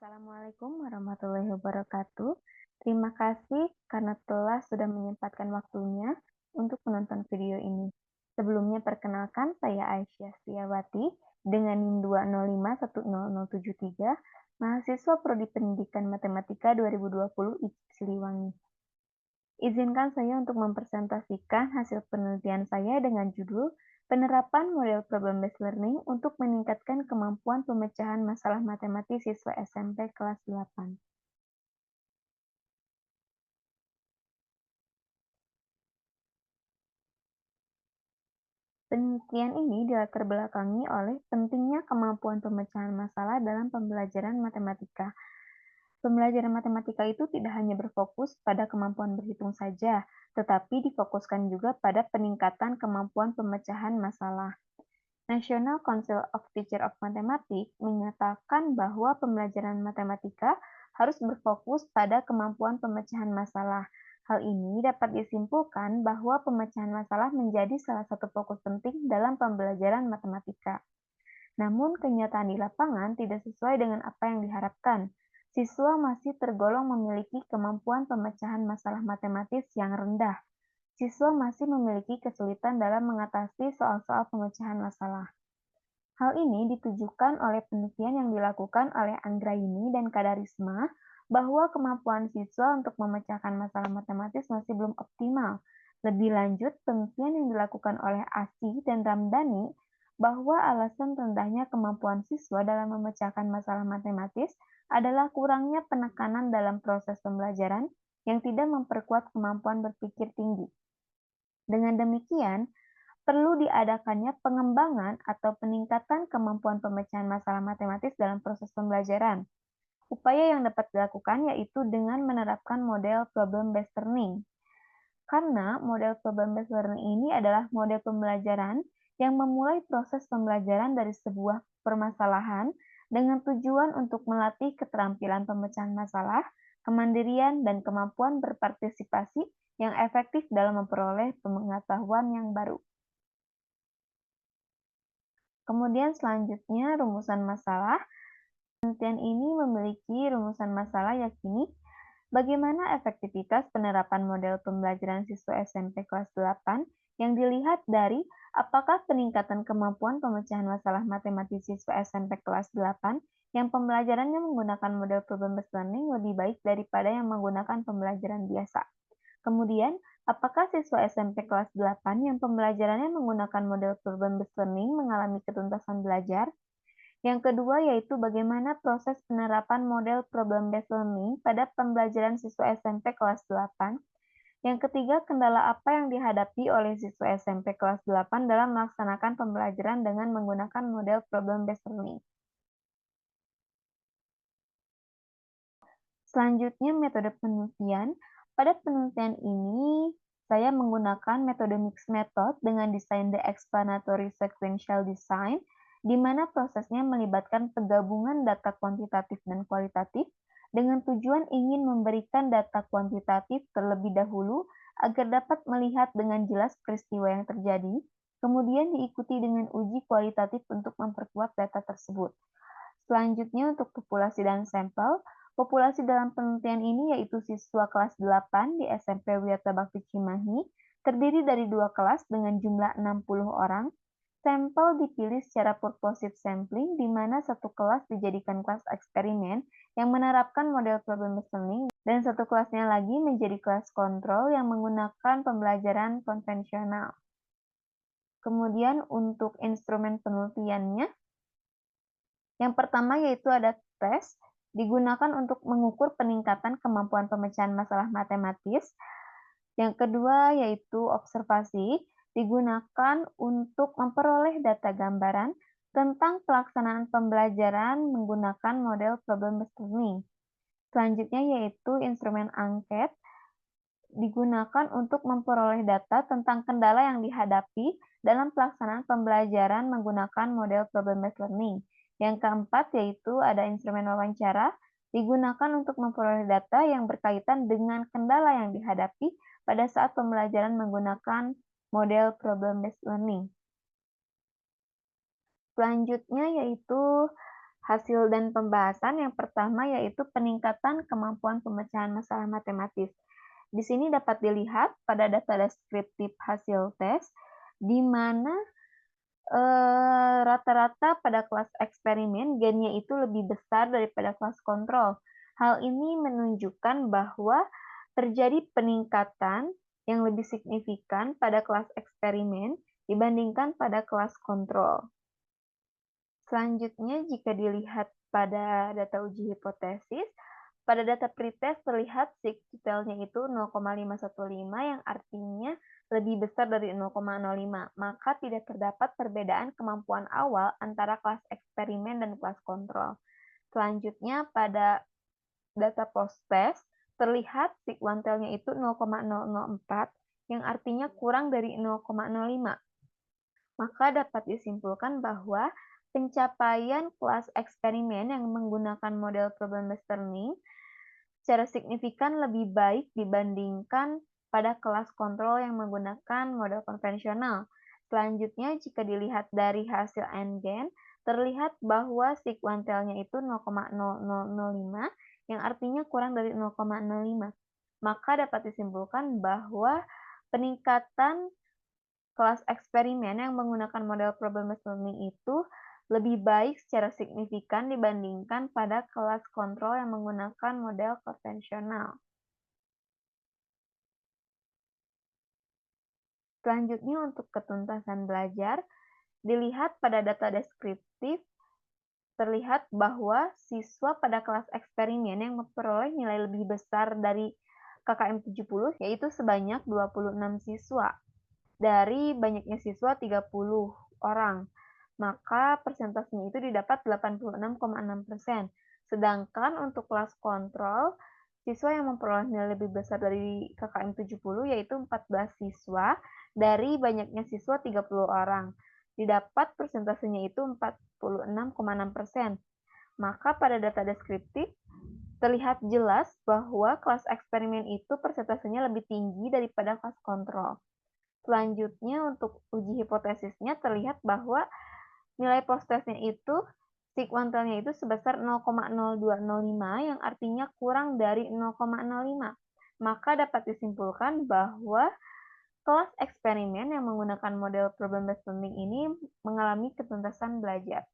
Assalamualaikum warahmatullahi wabarakatuh. Terima kasih karena telah sudah menyempatkan waktunya untuk menonton video ini. Sebelumnya perkenalkan saya Aisyah Setiawati dengan NIM 2051073, mahasiswa Prodi Pendidikan Matematika 2020 IPB Siliwangi. Izinkan saya untuk mempresentasikan hasil penelitian saya dengan judul Penerapan Model Problem-Based Learning untuk Meningkatkan Kemampuan Pemecahan Masalah Matematis Siswa SMP kelas 8. Penelitian ini dilatar belakangi oleh pentingnya kemampuan pemecahan masalah dalam pembelajaran matematika. Pembelajaran matematika itu tidak hanya berfokus pada kemampuan berhitung saja, tetapi difokuskan juga pada peningkatan kemampuan pemecahan masalah. National Council of Teachers of Mathematics menyatakan bahwa pembelajaran matematika harus berfokus pada kemampuan pemecahan masalah. Hal ini dapat disimpulkan bahwa pemecahan masalah menjadi salah satu fokus penting dalam pembelajaran matematika. Namun, kenyataan di lapangan tidak sesuai dengan apa yang diharapkan. Siswa masih tergolong memiliki kemampuan pemecahan masalah matematis yang rendah. Siswa masih memiliki kesulitan dalam mengatasi soal-soal pemecahan masalah. Hal ini ditujukan oleh penelitian yang dilakukan oleh Anggraini dan Kadarisma bahwa kemampuan siswa untuk memecahkan masalah matematis masih belum optimal. Lebih lanjut, penelitian yang dilakukan oleh Asi dan Ramdhani bahwa alasan rendahnya kemampuan siswa dalam memecahkan masalah matematis adalah kurangnya penekanan dalam proses pembelajaran yang tidak memperkuat kemampuan berpikir tinggi. Dengan demikian, perlu diadakannya pengembangan atau peningkatan kemampuan pemecahan masalah matematis dalam proses pembelajaran. Upaya yang dapat dilakukan yaitu dengan menerapkan model problem-based learning. Karena model problem-based learning ini adalah model pembelajaran yang memulai proses pembelajaran dari sebuah permasalahan dengan tujuan untuk melatih keterampilan pemecahan masalah, kemandirian, dan kemampuan berpartisipasi yang efektif dalam memperoleh pengetahuan yang baru. Kemudian selanjutnya rumusan masalah. Penelitian ini memiliki rumusan masalah yakni bagaimana efektivitas penerapan model pembelajaran siswa SMP kelas 8 yang dilihat dari apakah peningkatan kemampuan pemecahan masalah matematis siswa SMP kelas 8 yang pembelajarannya menggunakan model problem-based learning lebih baik daripada yang menggunakan pembelajaran biasa. Kemudian, apakah siswa SMP kelas 8 yang pembelajarannya menggunakan model problem-based learning mengalami ketuntasan belajar? Yang kedua yaitu bagaimana proses penerapan model problem-based learning pada pembelajaran siswa SMP kelas 8. Yang ketiga, kendala apa yang dihadapi oleh siswa SMP kelas 8 dalam melaksanakan pembelajaran dengan menggunakan model problem-based learning. Selanjutnya, metode penelitian. Pada penelitian ini, saya menggunakan metode mixed method dengan desain The Explanatory Sequential Design, di mana prosesnya melibatkan penggabungan data kuantitatif dan kualitatif dengan tujuan ingin memberikan data kuantitatif terlebih dahulu agar dapat melihat dengan jelas peristiwa yang terjadi, kemudian diikuti dengan uji kualitatif untuk memperkuat data tersebut. Selanjutnya untuk populasi dan sampel, populasi dalam penelitian ini yaitu siswa kelas 8 di SMP Wiyata Bakti Cimahi, terdiri dari 2 kelas dengan jumlah 60 orang. Sampel dipilih secara purposive sampling, di mana satu kelas dijadikan kelas eksperimen yang menerapkan model problem-based learning, dan satu kelasnya lagi menjadi kelas kontrol yang menggunakan pembelajaran konvensional. Kemudian untuk instrumen penelitiannya, yang pertama yaitu ada tes, digunakan untuk mengukur peningkatan kemampuan pemecahan masalah matematis. Yang kedua yaitu observasi, digunakan untuk memperoleh data gambaran tentang pelaksanaan pembelajaran menggunakan model problem-based learning. Selanjutnya yaitu instrumen angket, digunakan untuk memperoleh data tentang kendala yang dihadapi dalam pelaksanaan pembelajaran menggunakan model problem-based learning. Yang keempat yaitu ada instrumen wawancara, digunakan untuk memperoleh data yang berkaitan dengan kendala yang dihadapi pada saat pembelajaran menggunakan model problem-based learning. Selanjutnya yaitu hasil dan pembahasan. Yang pertama yaitu peningkatan kemampuan pemecahan masalah matematis. Di sini dapat dilihat pada data deskriptif hasil tes, di mana rata-rata pada kelas eksperimen gennya itu lebih besar daripada kelas kontrol. Hal ini menunjukkan bahwa terjadi peningkatan yang lebih signifikan pada kelas eksperimen dibandingkan pada kelas kontrol. Selanjutnya, jika dilihat pada data uji hipotesis, pada data pretest terlihat sigma itu 0,515 yang artinya lebih besar dari 0,05, maka tidak terdapat perbedaan kemampuan awal antara kelas eksperimen dan kelas kontrol. Selanjutnya, pada data post-test terlihat sigma itu 0,004 yang artinya kurang dari 0,05. Maka dapat disimpulkan bahwa pencapaian kelas eksperimen yang menggunakan model problem-based learning secara signifikan lebih baik dibandingkan pada kelas kontrol yang menggunakan model konvensional. Selanjutnya, jika dilihat dari hasil NGen, terlihat bahwa sigma-nya itu 0,0005 yang artinya kurang dari 0,05. Maka dapat disimpulkan bahwa peningkatan kelas eksperimen yang menggunakan model problem-based learning itu lebih baik secara signifikan dibandingkan pada kelas kontrol yang menggunakan model konvensional. Selanjutnya untuk ketuntasan belajar, dilihat pada data deskriptif, terlihat bahwa siswa pada kelas eksperimen yang memperoleh nilai lebih besar dari KKM 70 yaitu sebanyak 26 siswa. Dari banyaknya siswa 30 orang, maka persentasenya itu didapat 86,6%. Sedangkan untuk kelas kontrol, siswa yang memperoleh nilai lebih besar dari KKM 70 yaitu 14 siswa dari banyaknya siswa 30 orang. Didapat persentasenya itu 46,6%. Maka pada data deskriptif terlihat jelas bahwa kelas eksperimen itu persentasenya lebih tinggi daripada kelas kontrol. Selanjutnya untuk uji hipotesisnya terlihat bahwa nilai post-testnya itu sigma-nya itu sebesar 0,0205 yang artinya kurang dari 0,05. Maka dapat disimpulkan bahwa kelas eksperimen yang menggunakan model problem-based learning ini mengalami ketuntasan belajar.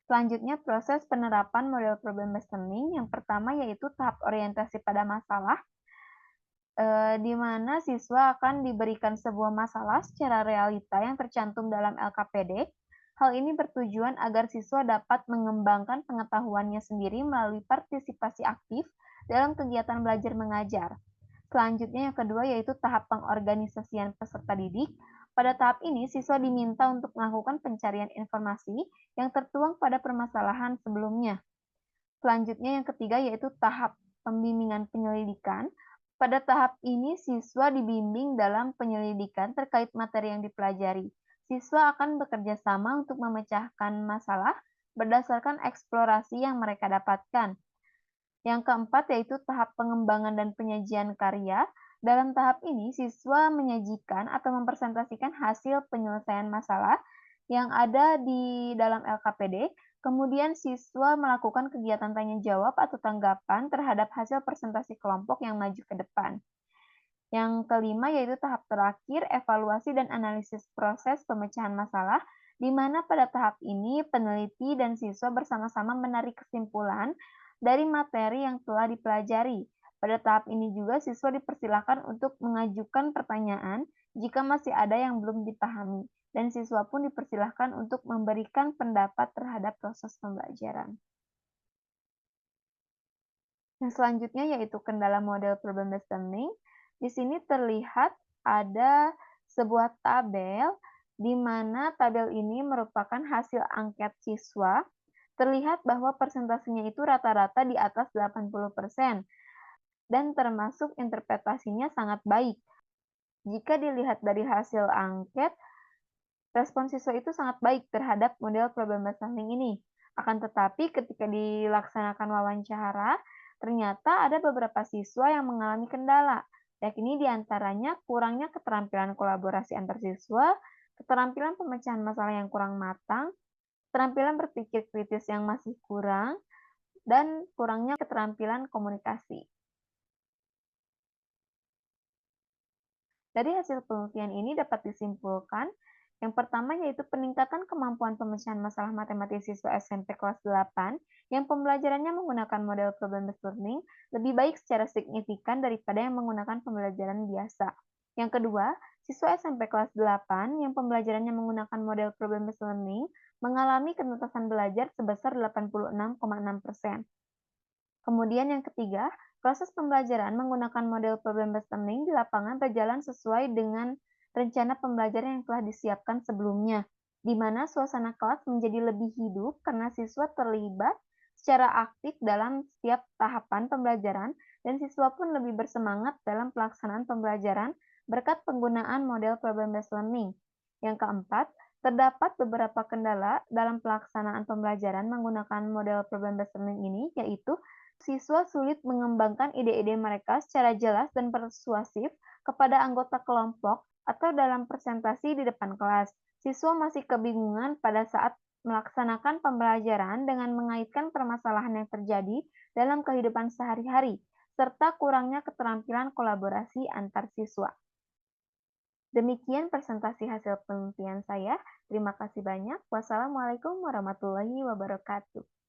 Selanjutnya proses penerapan model problem-based learning. Yang pertama yaitu tahap orientasi pada masalah, di mana siswa akan diberikan sebuah masalah secara realita yang tercantum dalam LKPD. Hal ini bertujuan agar siswa dapat mengembangkan pengetahuannya sendiri melalui partisipasi aktif dalam kegiatan belajar mengajar. Selanjutnya yang kedua yaitu tahap pengorganisasian peserta didik. Pada tahap ini, siswa diminta untuk melakukan pencarian informasi yang tertuang pada permasalahan sebelumnya. Selanjutnya yang ketiga yaitu tahap pembimbingan penyelidikan. Pada tahap ini, siswa dibimbing dalam penyelidikan terkait materi yang dipelajari. Siswa akan bekerja sama untuk memecahkan masalah berdasarkan eksplorasi yang mereka dapatkan. Yang keempat yaitu tahap pengembangan dan penyajian karya. Dalam tahap ini, siswa menyajikan atau mempresentasikan hasil penyelesaian masalah yang ada di dalam LKPD. Kemudian siswa melakukan kegiatan tanya jawab atau tanggapan terhadap hasil presentasi kelompok yang maju ke depan. Yang kelima yaitu tahap terakhir, evaluasi dan analisis proses pemecahan masalah, di mana pada tahap ini peneliti dan siswa bersama-sama menarik kesimpulan dari materi yang telah dipelajari. Pada tahap ini juga siswa dipersilakan untuk mengajukan pertanyaan jika masih ada yang belum dipahami, dan siswa pun dipersilahkan untuk memberikan pendapat terhadap proses pembelajaran. Yang selanjutnya yaitu kendala model problem-based learning. Di sini terlihat ada sebuah tabel di mana tabel ini merupakan hasil angket siswa. Terlihat bahwa persentasenya itu rata-rata di atas 80% dan termasuk interpretasinya sangat baik. Jika dilihat dari hasil angket, respon siswa itu sangat baik terhadap model problem-based learning ini. Akan tetapi ketika dilaksanakan wawancara, ternyata ada beberapa siswa yang mengalami kendala, yakni diantaranya kurangnya keterampilan kolaborasi antar siswa, keterampilan pemecahan masalah yang kurang matang, keterampilan berpikir kritis yang masih kurang, dan kurangnya keterampilan komunikasi. Dari hasil penelitian ini dapat disimpulkan, yang pertama yaitu peningkatan kemampuan pemecahan masalah matematis siswa SMP kelas 8 yang pembelajarannya menggunakan model problem-based learning lebih baik secara signifikan daripada yang menggunakan pembelajaran biasa. Yang kedua, siswa SMP kelas 8 yang pembelajarannya menggunakan model problem-based learning mengalami kenentasan belajar sebesar 86,6%. Kemudian yang ketiga, proses pembelajaran menggunakan model problem-based learning di lapangan berjalan sesuai dengan rencana pembelajaran yang telah disiapkan sebelumnya, di mana suasana kelas menjadi lebih hidup karena siswa terlibat secara aktif dalam setiap tahapan pembelajaran dan siswa pun lebih bersemangat dalam pelaksanaan pembelajaran berkat penggunaan model problem-based learning. Yang keempat, terdapat beberapa kendala dalam pelaksanaan pembelajaran menggunakan model problem-based learning ini, yaitu siswa sulit mengembangkan ide-ide mereka secara jelas dan persuasif kepada anggota kelompok atau dalam presentasi di depan kelas. Siswa masih kebingungan pada saat melaksanakan pembelajaran dengan mengaitkan permasalahan yang terjadi dalam kehidupan sehari-hari, serta kurangnya keterampilan kolaborasi antar siswa. Demikian presentasi hasil penelitian saya. Terima kasih banyak. Wassalamualaikum warahmatullahi wabarakatuh.